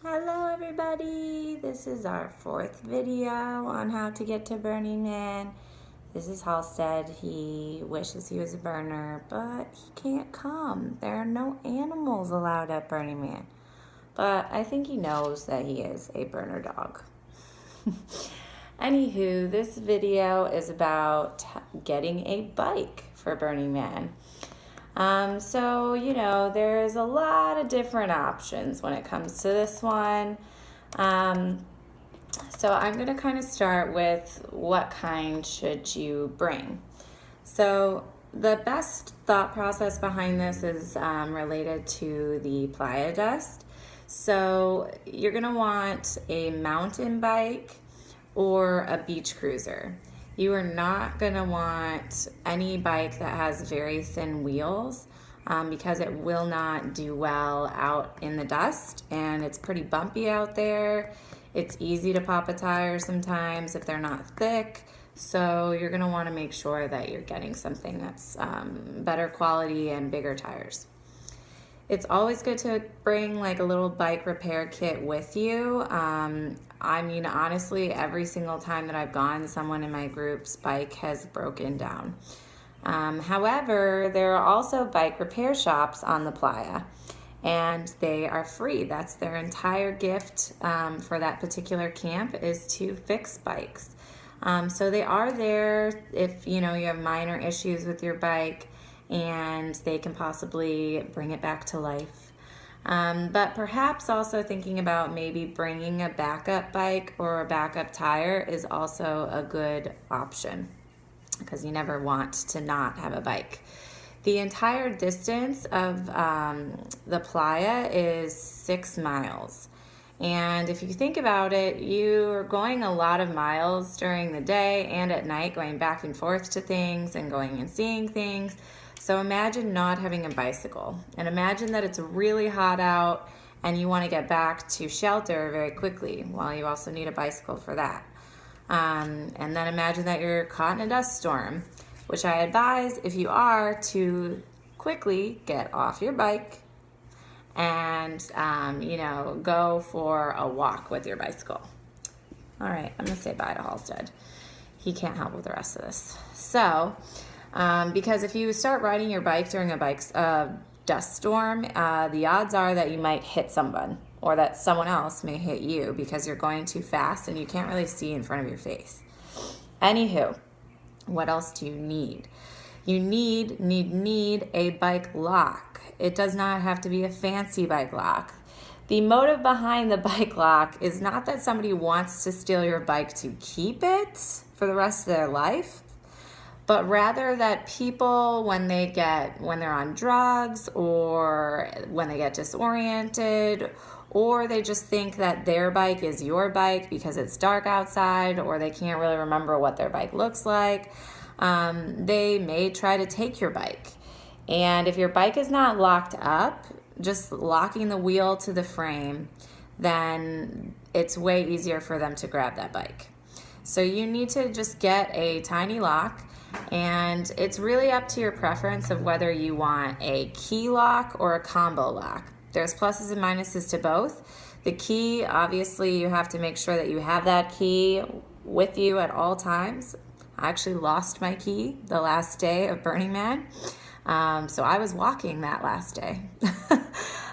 Hello everybody, this is our fourth video on how to get to Burning Man. This is Halstead. He wishes he was a burner, but he can't come. There are no animals allowed at Burning Man. But I think he knows that he is a burner dog. Anywho, this video is about getting a bike for Burning Man. There's a lot of different options when it comes to this one. So I'm going to kind of start with what kind should you bring. So the best thought process behind this is related to the playa dust. So you're going to want a mountain bike or a beach cruiser. You are not going to want any bike that has very thin wheels because it will not do well out in the dust, and it's pretty bumpy out there. It's easy to pop a tire sometimes if they're not thick, so you're going to want to make sure that you're getting something that's better quality and bigger tires. It's always good to bring like a little bike repair kit with you. Honestly, every single time that I've gone, someone in my group's bike has broken down. However, there are also bike repair shops on the playa, and they are free. That's their entire gift for that particular camp, is to fix bikes. So they are there if you have minor issues with your bike, and they can possibly bring it back to life. But perhaps also thinking about maybe bringing a backup bike or a backup tire is also a good option, because you never want to not have a bike. The entire distance of the playa is 6 miles. And if you think about it, you're going a lot of miles during the day and at night, going back and forth to things and going and seeing things. So imagine not having a bicycle, and imagine that it's really hot out and you want to get back to shelter very quickly. Well, you also need a bicycle for that. And then imagine that you're caught in a dust storm, which I advise, if you are, to quickly get off your bike and go for a walk with your bicycle. All right, I'm gonna say bye to Halstead. He can't help with the rest of this. So because if you start riding your bike during a dust storm, the odds are that you might hit someone, or that someone else may hit you because you're going too fast and you can't really see in front of your face. Anywho, what else do you need? You need a bike lock. It does not have to be a fancy bike lock. The motive behind the bike lock is not that somebody wants to steal your bike to keep it for the rest of their life, but rather that people, when they're on drugs, or when they get disoriented, or they just think that their bike is your bike because it's dark outside, or they can't really remember what their bike looks like, they may try to take your bike. And if your bike is not locked up, just locking the wheel to the frame, then it's way easier for them to grab that bike. So you need to just get a tiny lock, and it's really up to your preference of whether you want a key lock or a combo lock. There's pluses and minuses to both. The key, obviously, you have to make sure that you have that key with you at all times. I actually lost my key the last day of Burning Man, so I was walking that last day.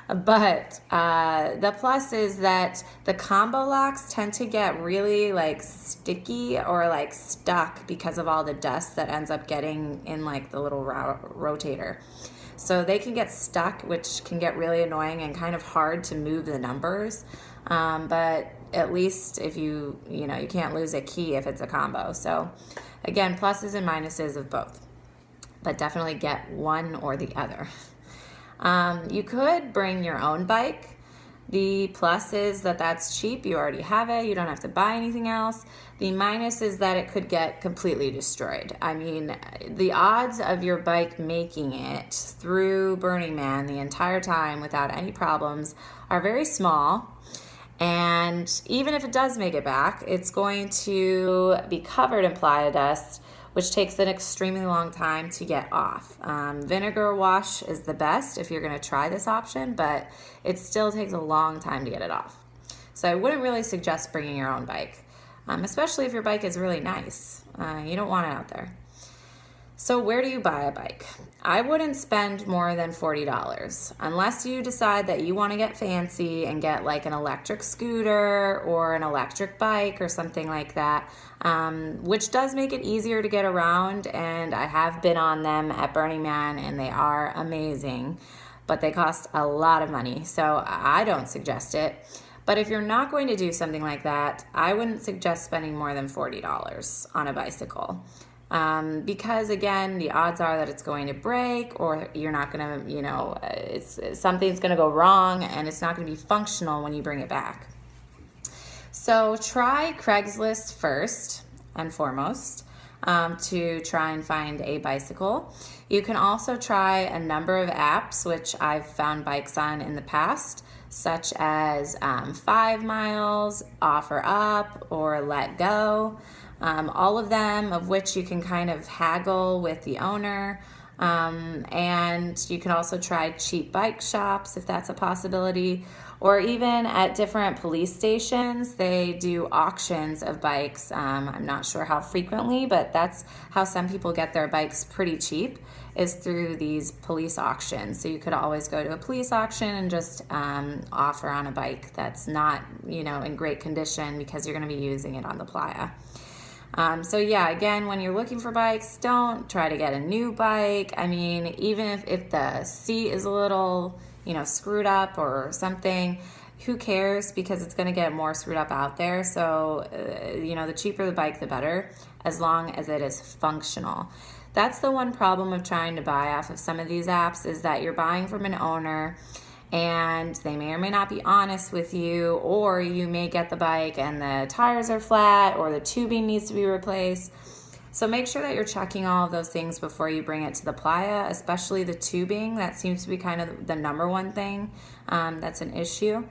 But the plus is that the combo locks tend to get really sticky or stuck because of all the dust that ends up getting in the little rotator. So they can get stuck, which can get really annoying and kind of hard to move the numbers. But at least if you can't lose a key if it's a combo. So again, pluses and minuses of both, but definitely get one or the other. You could bring your own bike. The plus is that that's cheap. You already have it. You don't have to buy anything else. The minus is that it could get completely destroyed. The odds of your bike making it through Burning Man the entire time without any problems are very small. And even if it does make it back, it's going to be covered in playa dust, which takes an extremely long time to get off. Vinegar wash is the best if you're going to try this option, but it still takes a long time to get it off. So I wouldn't really suggest bringing your own bike, especially if your bike is really nice. You don't want it out there. So where do you buy a bike? I wouldn't spend more than $40 unless you decide that you want to get fancy and get like an electric scooter or an electric bike or something like that, which does make it easier to get around. And I have been on them at Burning Man and they are amazing, but they cost a lot of money. So I don't suggest it. But if you're not going to do something like that, I wouldn't suggest spending more than $40 on a bicycle. Because again, the odds are that it's going to break, or you're not going to, something's going to go wrong and it's not going to be functional when you bring it back. So try Craigslist first and foremost, to try and find a bicycle. You can also try a number of apps, which I've found bikes on in the past, such as 5 Miles, Offer Up, or Let Go. All of them of which you can kind of haggle with the owner. And you can also try cheap bike shops if that's a possibility, or even at different police stations, they do auctions of bikes. I'm not sure how frequently, but that's how some people get their bikes pretty cheap, is through these police auctions. So you could always go to a police auction and just offer on a bike that's not, in great condition because you're going to be using it on the playa. So yeah, again, when you're looking for bikes, don't try to get a new bike. I mean, even if the seat is a little, screwed up or something, who cares, because it's going to get more screwed up out there. So, the cheaper the bike, the better, as long as it is functional. That's the one problem of trying to buy off of some of these apps, is that you're buying from an owner and they may or may not be honest with you, or you may get the bike and the tires are flat or the tubing needs to be replaced. So make sure that you're checking all of those things before you bring it to the playa, especially the tubing. That seems to be kind of the number one thing that's an issue.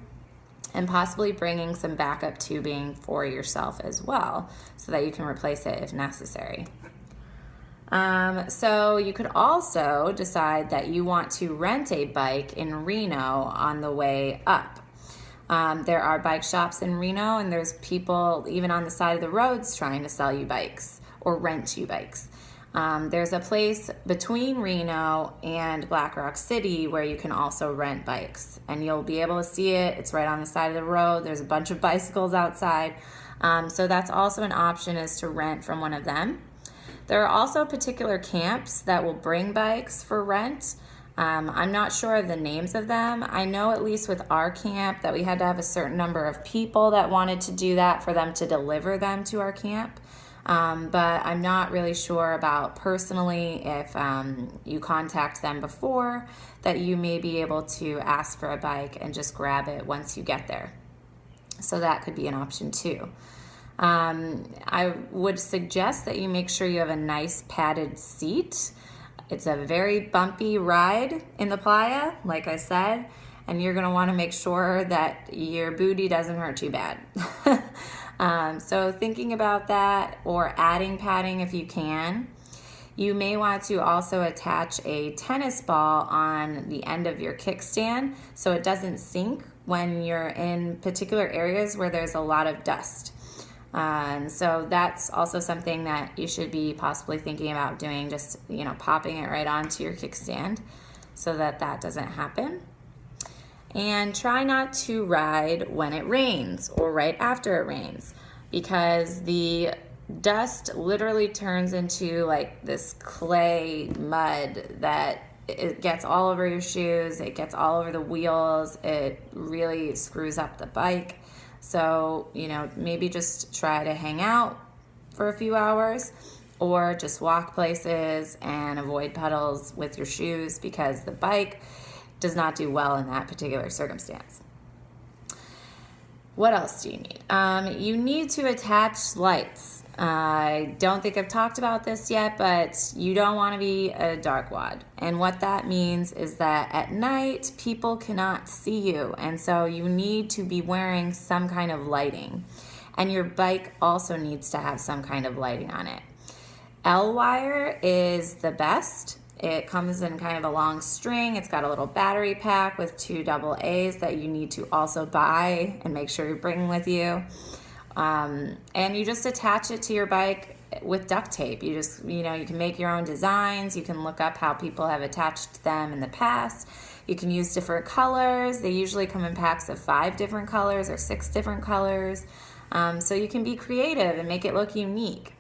And possibly bringing some backup tubing for yourself as well, so that you can replace it if necessary. So you could also decide that you want to rent a bike in Reno on the way up. There are bike shops in Reno, and there's people even on the side of the roads trying to sell you bikes or rent you bikes. There's a place between Reno and Black Rock City where you can also rent bikes, and you'll be able to see it. It's right on the side of the road. There's a bunch of bicycles outside. So that's also an option, is to rent from one of them. There are also particular camps that will bring bikes for rent. I'm not sure of the names of them. I know at least with our camp that we had to have a certain number of people that wanted to do that for them to deliver them to our camp. But I'm not really sure about personally if you contact them before, that you may be able to ask for a bike and just grab it once you get there. So that could be an option too. I would suggest that you make sure you have a nice padded seat. It's a very bumpy ride in the playa, like I said, and you're going to want to make sure that your booty doesn't hurt too bad. So thinking about that, or adding padding if you can. You may want to also attach a tennis ball on the end of your kickstand so it doesn't sink when you're in particular areas where there's a lot of dust. And so that's also something that you should be possibly thinking about doing, just, popping it right onto your kickstand so that that doesn't happen. And try not to ride when it rains or right after it rains, because the dust literally turns into like this clay mud that it gets all over your shoes, it gets all over the wheels, it really screws up the bike. So, maybe just try to hang out for a few hours, or just walk places and avoid puddles with your shoes, because the bike does not do well in that particular circumstance. What else do you need? You need to attach lights. I don't think I've talked about this yet, but you don't want to be a darkwad. And what that means is that at night, people cannot see you. And so you need to be wearing some kind of lighting. And your bike also needs to have some kind of lighting on it. L-wire is the best. It comes in kind of a long string. It's got a little battery pack with 2 AA's that you need to also buy and make sure you bring with you. And you just attach it to your bike with duct tape. You just, you can make your own designs. You can look up how people have attached them in the past. You can use different colors. They usually come in packs of 5 different colors or 6 different colors. So you can be creative and make it look unique.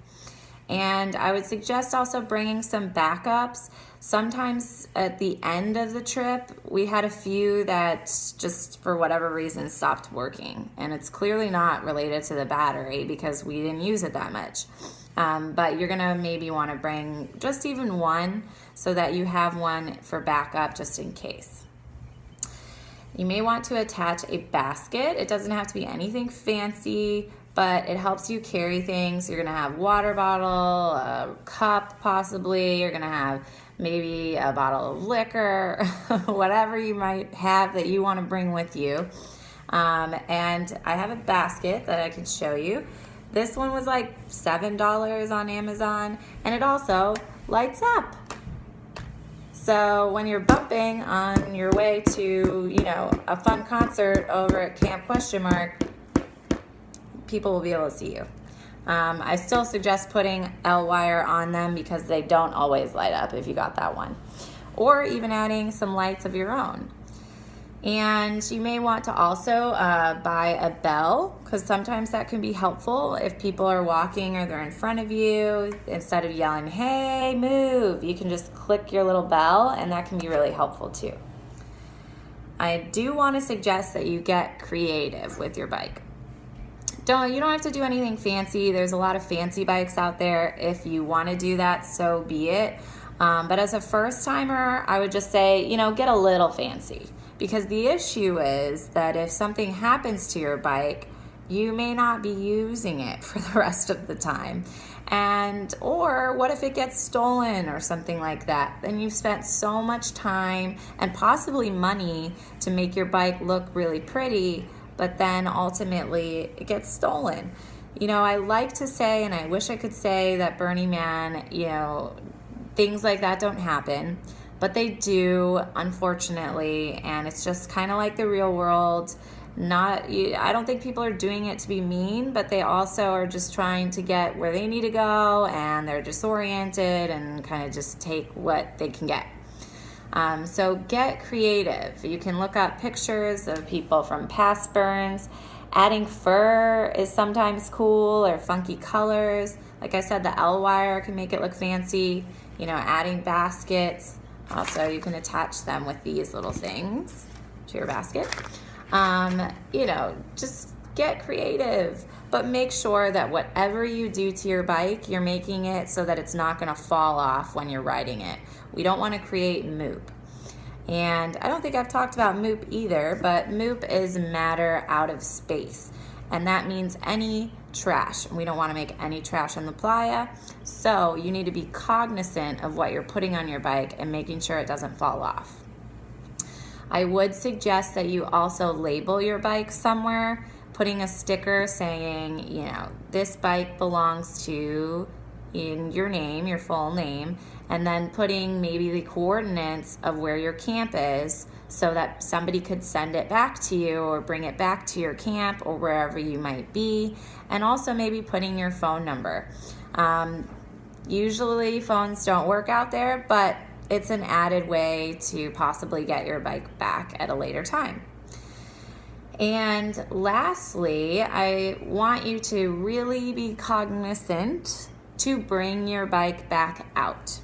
And I would suggest also bringing some backups. Sometimes at the end of the trip, we had a few that just for whatever reason stopped working. And it's clearly not related to the battery because we didn't use it that much. But you're gonna maybe wanna bring just even one so that you have one for backup just in case. You may want to attach a basket. It doesn't have to be anything fancy, but it helps you carry things. You're gonna have water bottle, a cup possibly. You're gonna have maybe a bottle of liquor, whatever you might have that you wanna bring with you. And I have a basket that I can show you. This one was like $7 on Amazon, and it also lights up. So when you're bumping on your way to, a fun concert over at Camp ? People will be able to see you. I still suggest putting L wire on them because they don't always light up if you got that one. Or even adding some lights of your own. And you may want to also buy a bell because sometimes that can be helpful if people are walking or they're in front of you. Instead of yelling, hey, move, you can just click your little bell, and that can be really helpful too. I do want to suggest that you get creative with your bike. You don't have to do anything fancy. There's a lot of fancy bikes out there. If you want to do that, so be it. But as a first timer, I would just say, get a little fancy. Because the issue is that if something happens to your bike, you may not be using it for the rest of the time. Or what if it gets stolen or something like that? Then you've spent so much time and possibly money to make your bike look really pretty, but then ultimately it gets stolen. I like to say, and I wish I could say that Burning Man, things like that don't happen. But they do, unfortunately, and it's just kind of like the real world. I don't think people are doing it to be mean, but they also are just trying to get where they need to go, and they're disoriented and kind of just take what they can get. So get creative. You can look up pictures of people from past burns. Adding fur is sometimes cool, or funky colors. Like I said, the L wire can make it look fancy. Adding baskets. Also, you can attach them with these little things to your basket. Just get creative, but make sure that whatever you do to your bike, you're making it so that it's not going to fall off when you're riding it. We don't want to create moop. And I don't think I've talked about moop either, but moop is matter out of space. And that means any trash. We don't want to make any trash on the playa. So you need to be cognizant of what you're putting on your bike and making sure it doesn't fall off. I would suggest that you also label your bike somewhere, putting a sticker saying, this bike belongs to, in your name, your full name, and then putting maybe the coordinates of where your camp is so that somebody could send it back to you or bring it back to your camp or wherever you might be, and also maybe putting your phone number. Usually phones don't work out there, but it's an added way to possibly get your bike back at a later time. And lastly, I want you to really be cognizant to bring your bike back out.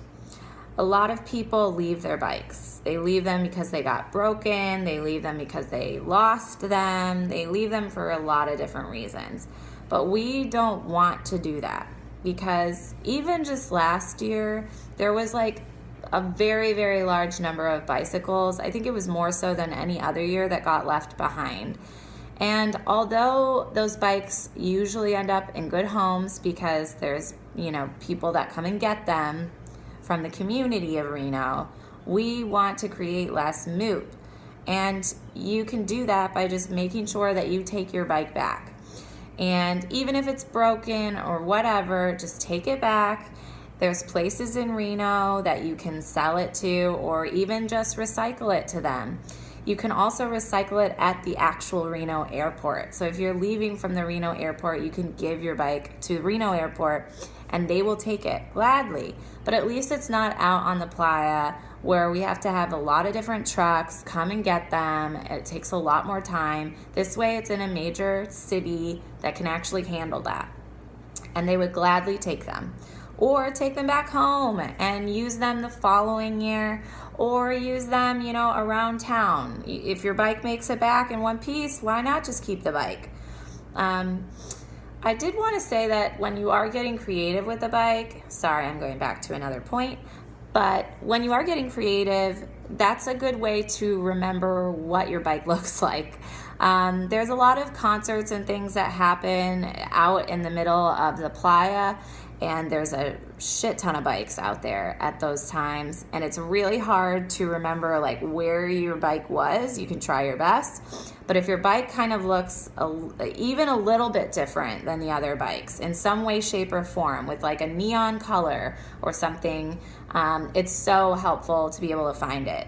A lot of people leave their bikes. They leave them because they got broken. They leave them because they lost them. They leave them for a lot of different reasons. But we don't want to do that because even just last year, there was like a very, very large number of bicycles. I think it was more so than any other year that got left behind. And although those bikes usually end up in good homes because there's, people that come and get them from the community of Reno, we want to create less moop. And you can do that by just making sure that you take your bike back. And even if it's broken or whatever, just take it back. There's places in Reno that you can sell it to or even just recycle it to them. You can also recycle it at the actual Reno airport. So if you're leaving from the Reno airport, you can give your bike to Reno airport and they will take it gladly. But at least it's not out on the playa where we have to have a lot of different trucks come and get them. It takes a lot more time. This way it's in a major city that can actually handle that. And they would gladly take them. Or take them back home and use them the following year, or use them, you know, around town. If your bike makes it back in one piece, why not just keep the bike? I did want to say that when you are getting creative with the bike, sorry, I'm going back to another point, but when you are getting creative, that's a good way to remember what your bike looks like. There's a lot of concerts and things that happen out in the middle of the playa, and there's a shit ton of bikes out there at those times, and it's really hard to remember like where your bike was. You can try your best, but if your bike kind of looks even a little bit different than the other bikes in some way, shape, or form with like a neon color or something, it's so helpful to be able to find it.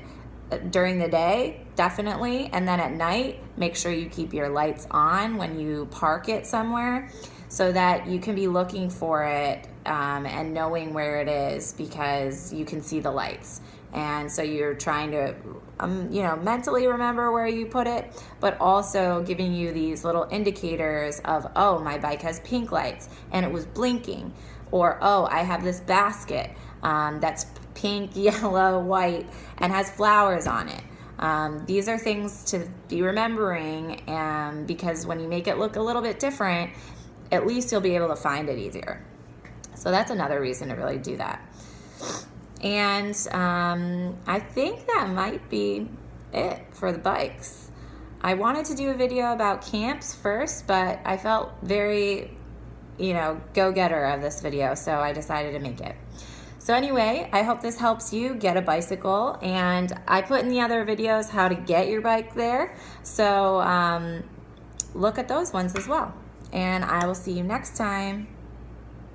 During the day, definitely, and then at night, make sure you keep your lights on when you park it somewhere so that you can be looking for it and knowing where it is because you can see the lights. And so you're trying to, mentally remember where you put it, but also giving you these little indicators of, oh, my bike has pink lights and it was blinking, or, oh, I have this basket that's pink, yellow, white, and has flowers on it. These are things to be remembering, because when you make it look a little bit different, at least you'll be able to find it easier. So that's another reason to really do that. And I think that might be it for the bikes. I wanted to do a video about camps first, but I felt very, go-getter of this video, so I decided to make it. So anyway, I hope this helps you get a bicycle, and I put in the other videos how to get your bike there, so look at those ones as well. And I will see you next time.